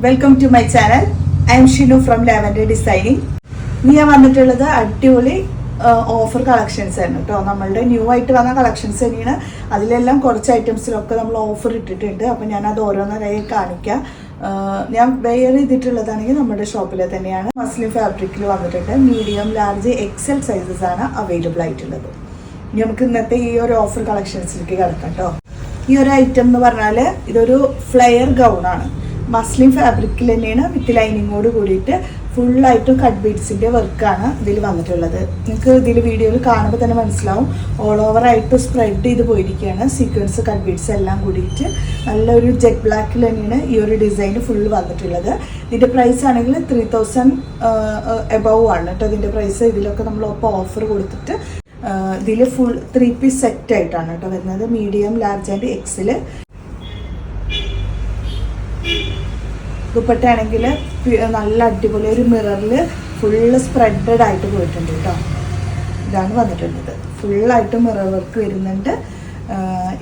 Welcome to my channel. I am Shinu from Lavender Designing. ഇനി ഞാൻ വന്നിട്ടുള്ളത് അടിപൊളി ഓഫർ കളക്ഷൻസ് ആണ് കേട്ടോ. നമ്മളുടെ ന്യൂ ആയിട്ട് വന്ന കളക്ഷൻസ് തന്നെയാണ്. അതിലെല്ലാം കുറച്ച് ഐറ്റംസിലൊക്കെ നമ്മൾ ഓഫർ ഇട്ടിട്ടുണ്ട്. അപ്പം ഞാനത് ഓരോന്നരായി കാണിക്കാം. ഞാൻ വെയർ ചെയ്തിട്ടുള്ളതാണെങ്കിൽ നമ്മുടെ ഷോപ്പിൽ തന്നെയാണ്. മസ്ലിൻ ഫാബ്രിക്കിൽ വന്നിട്ടുണ്ട്. മീഡിയം, ലാർജ്, എക്സൽ സൈസസ് ആണ് അവൈലബിൾ ആയിട്ടുള്ളത്. ഇനി നമുക്ക് ഇന്നത്തെ ഈ ഒരു ഓഫർ കളക്ഷൻസിലേക്ക് കിടക്കാം കേട്ടോ. ഈ ഒരു ഐറ്റം എന്ന് പറഞ്ഞാൽ ഇതൊരു ഫ്ലെയർ ഗൗണാണ്. മസ്ലിൻ ഫാബ്രിക്കിൽ തന്നെയാണ് വിത്ത് ലൈനിങ്ങോട് കൂടിയിട്ട് ഫുള്ളായിട്ട് കട്ട് ബീഡ്സിൻ്റെ വർക്കാണ് ഇതിൽ വന്നിട്ടുള്ളത്. നിങ്ങൾക്ക് ഇതിൽ വീഡിയോയിൽ കാണുമ്പോൾ തന്നെ മനസ്സിലാവും. ഓൾ ഓവറായിട്ട് സ്പ്രെഡ് ചെയ്ത് പോയിരിക്കുകയാണ്. സീക്വൻസ് കട്ട് ബീഡ്സ് എല്ലാം കൂടിയിട്ട് നല്ലൊരു ജെറ്റ് ബ്ലാക്കിൽ തന്നെയാണ് ഈ ഒരു ഡിസൈൻ ഫുള്ള് വന്നിട്ടുള്ളത്. ഇതിൻ്റെ പ്രൈസ് ആണെങ്കിൽ 3000 എബവ് ആണ് കേട്ടോ. ഇതിൻ്റെ പ്രൈസ് ഇതിലൊക്കെ നമ്മൾ ഒപ്പം ഓഫർ കൊടുത്തിട്ട് ഇതിൽ ഫുൾ 3 പീസ് സെറ്റ് ആയിട്ടാണ് കേട്ടോ വരുന്നത്. മീഡിയം, ലാർജ് ആൻഡ് എക്സിൽ. ദുപ്പട്ടയാണെങ്കിൽ നല്ല അടിപൊളി ഒരു മിററിൽ ഫുള്ള് സ്പ്രെഡഡ് ആയിട്ട് പോയിട്ടുണ്ട് കേട്ടോ. ഇതാണ് വന്നിട്ടുള്ളത്. ഫുള്ളായിട്ട് മിറർ വർക്ക് വരുന്നുണ്ട്.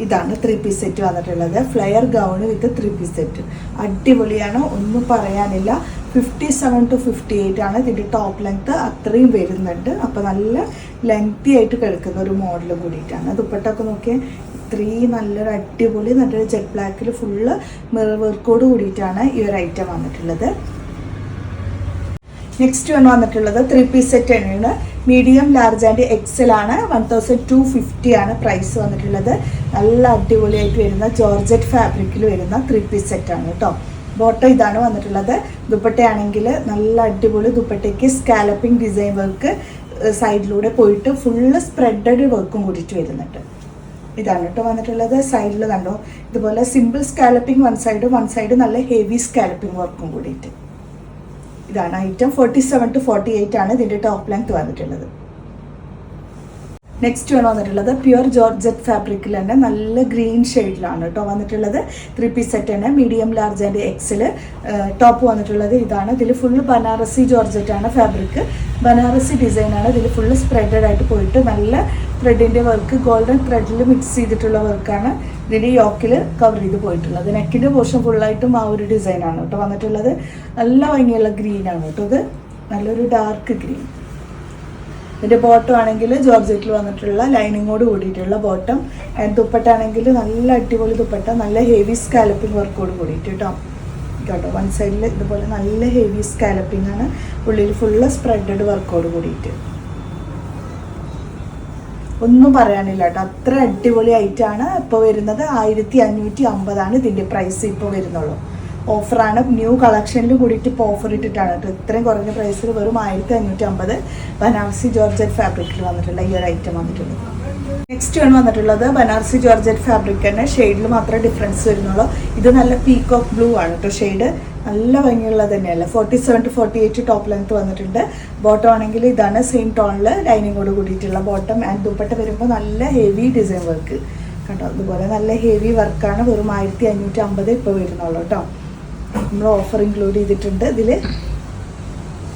ഇതാണ് 3 പീസ് സെറ്റ് വന്നിട്ടുള്ളത്. ഫ്ലെയർ ഗൗണ് വിത്ത് 3 പീസ് സെറ്റ് അടിപൊളിയാണ്, ഒന്നും പറയാനില്ല. 57 to 58 ആണ് ഇതിൻ്റെ ടോപ്പ് ലെങ്ത്ത്. അത്രയും വരുന്നുണ്ട്. അപ്പോൾ നല്ല ലെങ്തി ആയിട്ട് കിടക്കുന്ന ഒരു മോഡൽ കൂടിയിട്ടാണ്. ദുപ്പട്ടൊക്കെ നോക്കിയാൽ ഇത്രയും നല്ലൊരു അടിപൊളി നല്ലൊരു ജെറ്റ് ബ്ലാക്കിൽ ഫുള്ള് മിറർ വർക്കോട് കൂടിയിട്ടാണ് ഈ ഒരു ഐറ്റം വന്നിട്ടുള്ളത്. നെക്സ്റ്റ് വന്നിട്ടുള്ളത് 3 പീസ് സെറ്റ് തന്നെയാണ്. മീഡിയം, ലാർജ് ആൻഡ് എക്സൽ ആണ്. 1250 ആണ് പ്രൈസ് വന്നിട്ടുള്ളത്. നല്ല അടിപൊളിയായിട്ട് വരുന്ന ജോർജറ്റ് ഫാബ്രിക്കിൽ വരുന്ന 3 പീസ് സെറ്റാണ് കേട്ടോ. ബോട്ടം ഇതാണ് വന്നിട്ടുള്ളത്. ദുപ്പട്ടയാണെങ്കിൽ നല്ല അടിപൊളി ദുപ്പട്ടയ്ക്ക് സ്കാലപ്പിംഗ് ഡിസൈൻ വർക്ക് സൈഡിലൂടെ പോയിട്ട് ഫുള്ള് സ്പ്രെഡഡ് വർക്കും കൂടിയിട്ട് വരുന്നുണ്ട്. ഇതാണ് കേട്ടോ വന്നിട്ടുള്ളത്. സൈഡിൽ കണ്ടോ ഇതുപോലെ സിമ്പിൾ സ്കാലപ്പിംഗ് വൺ സൈഡ് നല്ല ഹെവി സ്കാലപ്പിംഗ് വർക്കും കൂടിയിട്ട്. ഇതാണ് ഐറ്റം. 47 to 48 ആണ് ഇതിൻ്റെ ടോപ്പ് ലെങ്ത് വന്നിട്ടുള്ളത്. നെക്സ്റ്റ് വന്നിട്ടുള്ളത് പ്യുർ ജോർജറ്റ് ഫാബ്രിക്കിൽ തന്നെ നല്ല ഗ്രീൻ ഷെയ്ഡിലാണ് കേട്ടോ വന്നിട്ടുള്ളത്. 3 പീസ് സെറ്റ് തന്നെ. Medium, large and Excel. Top വന്നിട്ടുള്ളത് ഇതാണ്. ഇതിൽ ഫുള്ള് ബനാറസി ജോർജറ്റ് ആണ് ഫാബ്രിക്. ബനാറസി ഡിസൈനാണ്. ഇതിൽ ഫുള്ള് സ്പ്രെഡഡ് ആയിട്ട് പോയിട്ട് നല്ല ത്രെഡിൻ്റെ വർക്ക്, ഗോൾഡൻ ത്രെഡിൽ മിക്സ് ചെയ്തിട്ടുള്ള വർക്കാണ് ഇതിൻ്റെ യോക്കിൽ കവർ ചെയ്ത് പോയിട്ടുള്ളത്. നെക്കിൻ്റെ പോർഷൻ ഫുള്ളായിട്ടും ആ ഒരു ഡിസൈനാണ് കേട്ടോ വന്നിട്ടുള്ളത്. നല്ല ഭംഗിയുള്ള ഗ്രീനാണ് കേട്ടോ. ഇത് നല്ലൊരു ഡാർക്ക് ഗ്രീൻ. ഇതിൻ്റെ ബോട്ടം ആണെങ്കിൽ ജോർജറ്റിൽ വന്നിട്ടുള്ള ലൈനിങ്ങോട് കൂടിയിട്ടുള്ള ബോട്ടം. ദുപ്പട്ട നല്ല അടിപൊളി ദുപ്പട്ട, നല്ല ഹെവി സ്കാലപ്പിംഗ് വർക്കോട് കൂടിയിട്ട് കേട്ടോ. വൺ സൈഡിൽ ഇതുപോലെ നല്ല ഹെവി സ്കാലപ്പിംഗ് ആണ്. ഉള്ളിൽ ഫുള്ള് സ്പ്രെഡഡ് വർക്കോട് കൂടിയിട്ട്. ഒന്നും പറയാനില്ല കേട്ടോ. അത്ര അടിപൊളി ആയിട്ടാണ് ഇപ്പോൾ വരുന്നത്. 1550 ആണ് ഇതിൻ്റെ പ്രൈസ് ഇപ്പോൾ വരുന്നുള്ളൂ. ഓഫറാണ്. ന്യൂ കളക്ഷനിൽ കൂടിയിട്ട് ഇപ്പോൾ ഓഫർ ഇട്ടിട്ടാണ് കേട്ടോ. ഇത്രയും കുറഞ്ഞ പ്രൈസിൽ വെറും 1550 ബനാറസി ജോർജറ്റ് ഫാബ്രിക്കിൽ വന്നിട്ടുള്ള ഈ ഒരു ഐറ്റം വന്നിട്ടുണ്ട്. നെക്സ്റ്റ് വന്നിട്ടുള്ളത് ബനാറസി ജോർജറ്റ് ഫാബ്രിക് തന്നെ. ഷെയ്ഡിൽ മാത്രമേ ഡിഫറൻസ് വരുന്നുള്ളൂ. ഇത് നല്ല പീകോക്ക് ബ്ലൂ ആണ് കേട്ടോ ഷെയ്ഡ്. നല്ല ഭംഗിയുള്ളത് തന്നെയല്ല. 47 to 48 ടോപ്പ് ലെങ്ത് വന്നിട്ടുണ്ട്. ബോട്ടം ആണെങ്കിൽ ഇതാണ് സെയിം ടോണിൽ ലൈനിങ്ങോട് കൂടിയിട്ടുള്ള ബോട്ടം. ആൻഡ് ദുപ്പട്ട വരുമ്പോൾ നല്ല ഹെവി ഡിസൈൻ വർക്ക് കേട്ടോ. അതുപോലെ നല്ല ഹെവി വർക്കാണ്. വെറും 1550 ഇപ്പോൾ വരുന്നുള്ളൂ കേട്ടോ. നമ്മൾ ഓഫർ ഇൻക്ലൂഡ് ചെയ്തിട്ടുണ്ട് ഇതിൽ.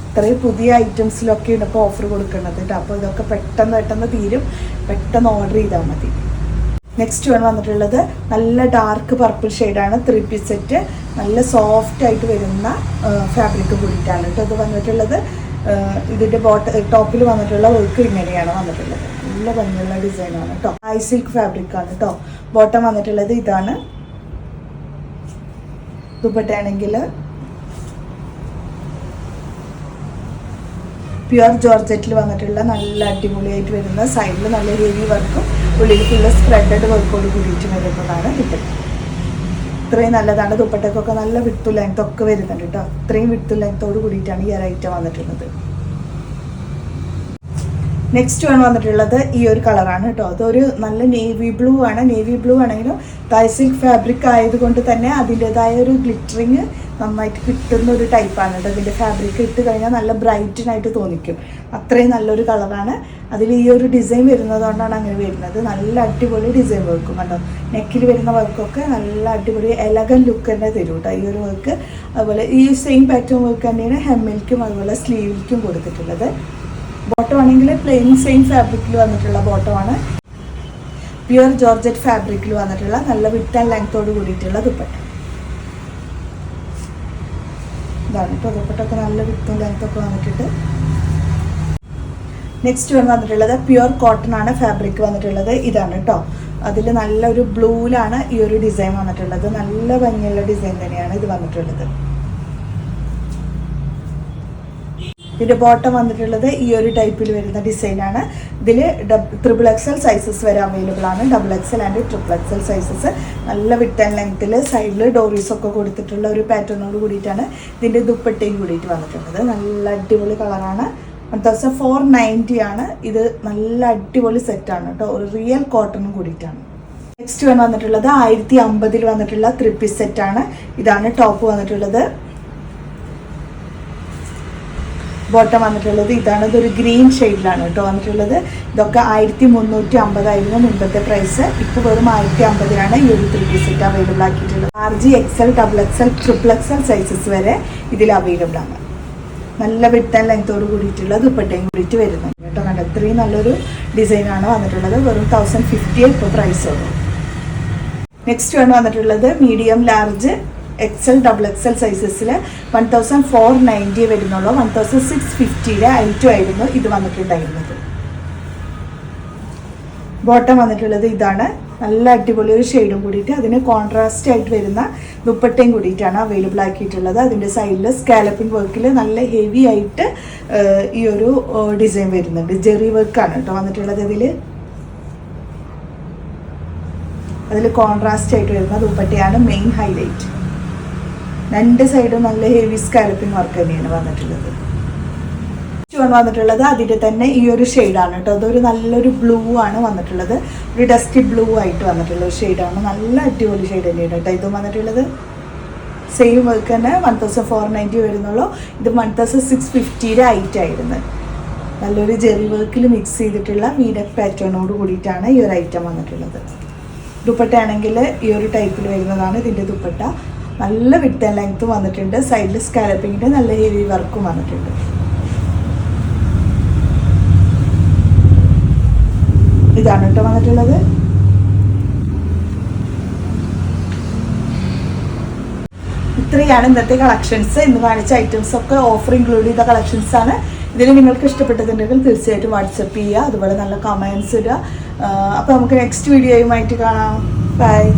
ഇത്രയും പുതിയ ഐറ്റംസിലൊക്കെയാണ് ഇപ്പോൾ ഓഫർ കൊടുക്കുന്നത് കേട്ടോ. അപ്പോൾ ഇതൊക്കെ പെട്ടെന്ന് തീരും. പെട്ടെന്ന് ഓർഡർ ചെയ്താൽ മതി. നെക്സ്റ്റ് വന്നിട്ടുള്ളത് നല്ല ഡാർക്ക് പർപ്പിൾ ഷെയ്ഡാണ്. 3 പീസ് സെറ്റ്. നല്ല സോഫ്റ്റ് ആയിട്ട് വരുന്ന ഫാബ്രിക് കൂടിയിട്ടാണ് കേട്ടോ ഇത് വന്നിട്ടുള്ളത്. ഇതിൻ്റെ ടോപ്പിൽ വന്നിട്ടുള്ള വർക്ക് ഇങ്ങനെയാണ് വന്നിട്ടുള്ളത്. നല്ല ഭംഗിയുള്ള ഡിസൈനാണ് കേട്ടോ. ഹൈ സിൽക്ക് ഫാബ്രിക്കാണ് കേട്ടോ. ബോട്ടം വന്നിട്ടുള്ളത് ഇതാണ്. ദുപ്പട്ടയാണെങ്കിൽ പ്യുർ ജോർജറ്റിൽ വന്നിട്ടുള്ള നല്ല അടിപൊളിയായിട്ട് വരുന്ന സൈഡിൽ നല്ല ഹെവി വർക്കും ഉള്ളിൽ ഫുള്ള് സ്പ്രെഡഡ് വർക്കോട് കൂടിയിട്ട് വരുന്നതാണ് ദുപ്പട്ട. ഇത്രയും നല്ലതാണ്. ദുപ്പട്ടക്കൊക്കെ നല്ല വിഡ്ത്ത് ലെങ്ത് ഒക്കെ വരുന്നുണ്ട് കേട്ടോ. ഇത്രയും വിഡ്ത്ത് ലെങ്ത്തോട് കൂടിയിട്ടാണ് ഈ ഒരു ഐറ്റം വന്നിട്ടുള്ളത്. നെക്സ്റ്റ് വന്നിട്ടുള്ളത് ഈ ഒരു കളറാണ് കേട്ടോ. അതൊരു നല്ല നേവി ബ്ലൂ ആണ്. നേവി ബ്ലൂ ആണെങ്കിലും തായ് സിൽക്ക് ഫാബ്രിക് ആയതുകൊണ്ട് തന്നെ അതിൻ്റെതായ ഒരു ഗ്ലിറ്ററിങ് നന്നായിട്ട് കിട്ടുന്ന ഒരു ടൈപ്പാണ് കേട്ടോ. ഇതിൻ്റെ ഫാബ്രിക് ഇട്ട് കഴിഞ്ഞാൽ നല്ല ബ്രൈറ്റനായിട്ട് തോന്നിക്കും. അത്രയും നല്ലൊരു കളറാണ്. അതിൽ ഈ ഒരു ഡിസൈൻ വരുന്നതുകൊണ്ടാണ് അങ്ങനെ വരുന്നത്. നല്ല അടിപൊളി ഡിസൈൻ വർക്കും കണ്ടോ. നെക്കിൽ വരുന്ന വർക്കൊക്കെ നല്ല അടിപൊളി എലഗൻ ലുക്ക് തന്നെ തരും കേട്ടോ ഈ ഒരു വർക്ക്. അതുപോലെ ഈ സെയിം പാറ്റേൺ വർക്ക് തന്നെയാണ് ഹെമ്മിൽക്കും അതുപോലെ സ്ലീവിൽക്കും കൊടുത്തിട്ടുള്ളത്. ബോട്ടം ആണെങ്കിൽ പ്ലെയിൻ സെയിം ഫാബ്രിക്കിൽ വന്നിട്ടുള്ള ബോട്ടമാണ്. പ്യുർ ജോർജറ്റ് ഫാബ്രിക്കിൽ വന്നിട്ടുള്ള നല്ല വിട്ട് ആൻഡ് ലെങ്ത്തോട് കൂടിയിട്ടുള്ള ദുപ്പട്ട. ഇതാണ് കേട്ടോ ദുപ്പട്ടൊക്കെ നല്ല വിത്തും ലെങ്ത്തൊക്കെ വന്നിട്ടുണ്ട്. നെക്സ്റ്റ് വന്നിട്ടുള്ളത് പ്യുവർ കോട്ടൺ ആണ് ഫാബ്രിക് വന്നിട്ടുള്ളത്. ഇതാണ് കേട്ടോ, അതിൽ നല്ലൊരു ബ്ലൂവിലാണ് ഈ ഒരു ഡിസൈൻ വന്നിട്ടുള്ളത്. നല്ല ഭംഗിയുള്ള ഡിസൈൻ തന്നെയാണ് ഇത് വന്നിട്ടുള്ളത്. ഇതിൻ്റെ ബോട്ടം വന്നിട്ടുള്ളത് ഈ ഒരു ടൈപ്പിൽ വരുന്ന ഡിസൈനാണ്. ഇതിൽ XXL സൈസസ് വരെ അവൈലബിൾ ആണ്. XXL and XXL sizes. നല്ല വിട്ട് ആൻഡ് ലെങ്ത്തിൽ സൈഡിൽ ഡോറീസൊക്കെ കൊടുത്തിട്ടുള്ള ഒരു പാറ്റേണോട് കൂടിയിട്ടാണ് ഇതിൻ്റെ ദുപ്പട്ടയും കൂടിയിട്ട് വന്നിട്ടുള്ളത്. നല്ല അടിപൊളി കളറാണ്. 1490 ആണ്. ഇത് നല്ല അടിപൊളി സെറ്റാണ് കേട്ടോ, ഒരു റിയൽ കോട്ടണും കൂടിയിട്ടാണ്. നെക്സ്റ്റ് വന്നിട്ടുള്ളത് 1050 വന്നിട്ടുള്ള 3 പീസ് സെറ്റാണ്. ഇതാണ് ടോപ്പ് വന്നിട്ടുള്ളത്. ബോട്ടം വന്നിട്ടുള്ളത് ഇതാണ്. ഇതൊരു ഗ്രീൻ ഷെയ്ഡിലാണ് കേട്ടോ വന്നിട്ടുള്ളത്. ഇതൊക്കെ 1350 ആയിരുന്നു മുൻപത്തെ പ്രൈസ്. ഇപ്പോൾ വെറും 1050 ഈ ഒരു 3 പീസ് സെറ്റ് അവൈലബിൾ ആക്കിയിട്ടുള്ളത്. RG, XL, XXL, XXL sizes വരെ ഇതിൽ അവൈലബിൾ ആണ്. നല്ല വിട്ട് ആൻഡ് ലെങ്ത്തോട് കൂടിയിട്ടുള്ള ദുപ്പട്ടയും കൂടിയിട്ട് വരുന്നുണ്ട് കേട്ടോ. കണ്ട ഇത്രയും നല്ലൊരു ഡിസൈനാണ് വന്നിട്ടുള്ളത്. വെറും 1050 ഇപ്പോൾ പ്രൈസ് ഉള്ളൂ. നെക്സ്റ്റ് വന്നിട്ടുള്ളത് മീഡിയം, ലാർജ്, XL, XXL സൈസസിൽ 1490 വരുന്നുള്ളൂ. 1650 ഐറ്റം ആയിരുന്നു ഇത് വന്നിട്ടുണ്ടായിരുന്നത്. ബോട്ടം വന്നിട്ടുള്ളത് ഇതാണ്. നല്ല അടിപൊളി ഒരു ഷെയ്ഡും കൂടിയിട്ട് അതിന് കോൺട്രാസ്റ്റ് ആയിട്ട് വരുന്ന ദുപ്പട്ടയും കൂടിയിട്ടാണ് അവൈലബിൾ ആക്കിയിട്ടുള്ളത്. അതിൻ്റെ സൈഡിൽ സ്കാലപ്പിംഗ് വർക്കിൽ നല്ല ഹെവി ആയിട്ട് ഈ ഒരു ഡിസൈൻ വരുന്നുണ്ട്. ജെറി വർക്കാണ് കേട്ടോ വന്നിട്ടുള്ളത്. അതിൽ കോൺട്രാസ്റ്റ് ആയിട്ട് വരുന്ന ദുപ്പട്ടയാണ് മെയിൻ ഹൈലൈറ്റ്. രണ്ട് സൈഡും നല്ല ഹെവി സ്കാലപ്പിംഗ് വർക്ക് തന്നെയാണ് വന്നിട്ടുള്ളത്. വന്നിട്ടുള്ളത് അതിൻ്റെ തന്നെ ഈ ഒരു ഷെയ്ഡാണ് കേട്ടോ. അതൊരു നല്ലൊരു ബ്ലൂ ആണ് വന്നിട്ടുള്ളത്. ഒരു ഡസ്റ്റി ബ്ലൂ ആയിട്ട് വന്നിട്ടുള്ള ഒരു ഷെയ്ഡാണ്. നല്ല അടിപൊളി ഷെയ്ഡ് തന്നെയാണ് കേട്ടോ ഇതും വന്നിട്ടുള്ളത്. സെയിം വർക്ക് തന്നെ 1490 വരുന്നുള്ളൂ. ഇത് 1650 ഐറ്റായിരുന്നു. നല്ലൊരു ജെറി വർക്കിൽ മിക്സ് ചെയ്തിട്ടുള്ള വീനക് പാറ്റേണോട് കൂടിയിട്ടാണ് ഈ ഒരു ഐറ്റം വന്നിട്ടുള്ളത്. ദുപ്പട്ട ആണെങ്കിൽ ഈ ഒരു ടൈപ്പിൽ വരുന്നതാണ് ഇതിൻ്റെ ദുപ്പട്ട. നല്ല വിട്ട് ആൻഡ് ലെങ്ത്ത് വന്നിട്ടുണ്ട്. സൈഡിൽ സ്കാലപ്പിങ്ങിൻ്റെ നല്ല ഹെവി വർക്കും വന്നിട്ടുണ്ട്. ഇതാണ് കേട്ടോ വന്നിട്ടുള്ളത്. ഇത്രയാണ് ഇന്നത്തെ കളക്ഷൻസ്. ഇന്ന് കാണിച്ച ഐറ്റംസ് ഒക്കെ ഓഫർ ഇൻക്ലൂഡ് ചെയ്ത കളക്ഷൻസ് ആണ്. ഇതിൽ നിങ്ങൾക്ക് ഇഷ്ടപ്പെട്ടതുണ്ടെങ്കിൽ തീർച്ചയായിട്ടും വാട്സപ്പ് ചെയ്യുക. അതുപോലെ നല്ല കമൻസ് ഇടുക. അപ്പോൾ നമുക്ക് നെക്സ്റ്റ് വീഡിയോയുമായിട്ട് കാണാം. ബൈ.